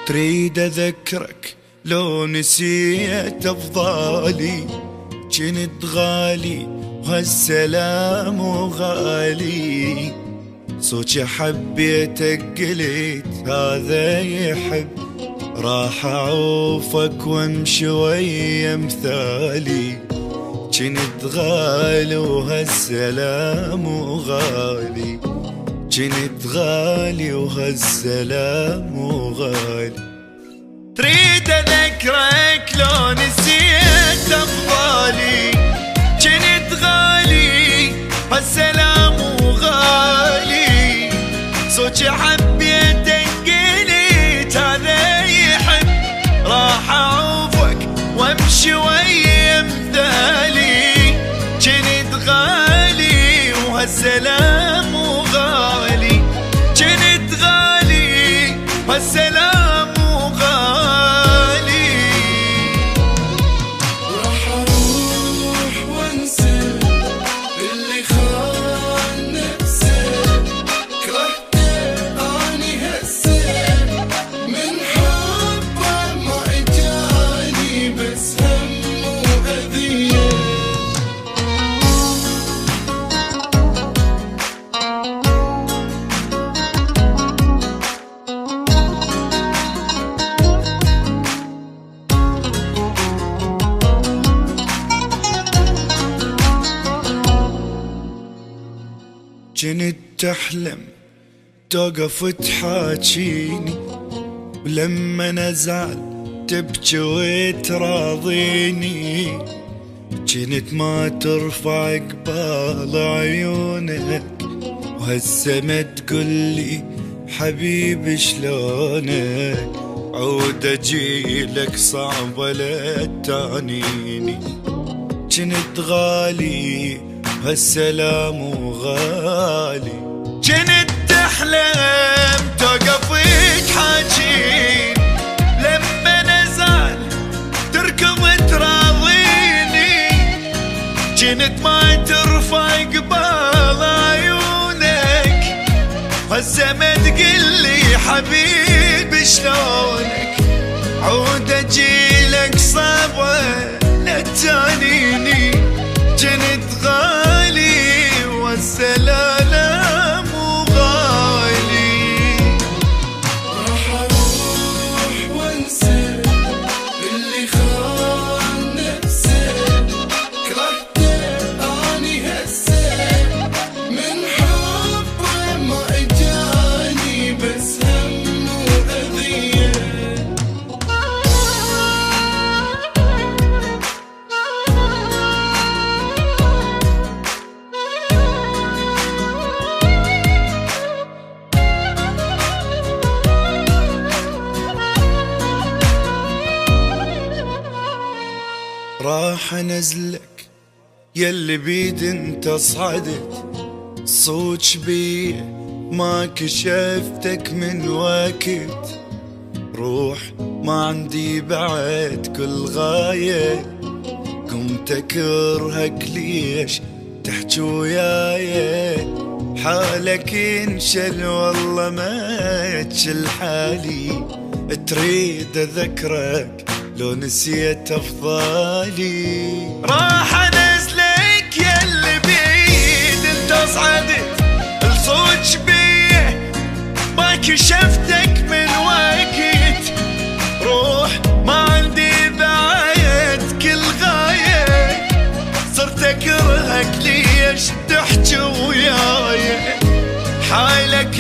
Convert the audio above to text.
تريد أذكرك لو نسيت أفضالي، جنت غالي وهالسلام غالي. صوتي حبيتك قلت هذا يحب، راح أعوفك وامشي ويا مثالي. جنت غالي وهالسلام غالي، جنت غالي وهالسلام غالي. تريد أذكرك لو نسيت أفضالي، جنت غالي هالسلام غالي. صوتي حبيتك قلت هذا يحب، راح أعوفك وامشي ويا مثالي. جنت غالي وهالسلام غالي، جنت غالي وهالسلام غالي. راح اروح وانسى اللي خان نفسه، كرهته اني هسه من حبه ما اجاني بس هم واذيه. جنت تحلم توقف تحاجيني، ولما نزعل تبكي وتراضيني. جنت ما ترفع قبال عيونك، وهسه ما تقولي حبيبي شلونك. عود اجيلك صعب ولا تعنيني. جنت غالي هالسلام غالي، جنت تحلم توقف تحاجين. لما نزعل تركض تراضيني، جنت ما ترفع قبال عيونك. هسه ما تقلي حبيبي شلونك. عود اجيلك صعب ولا تعنيني. جنت غالي والسلام غالي. راح اروح وانسى اللي خان نفسه، كرهته اني هسه من حبه ما اجاني بس هم واذيه. راح انزلك يلي بيد انت صعدت، صوت بيه ما كشفتك من وقت. روح ما عندي بعد كل غاية، قمت اكرهك ليش تحكي وياي. حالك انشل والله ما تشل حالي. تريد اذكرك لو نسيت افضالي. راح انزلك يلي بيد انت صعدت، الصوت بيه ما كشفتك من وقت. روح ما عندي بعد كل غاية، صرت اكرهك ليش تحكي وياي. حالك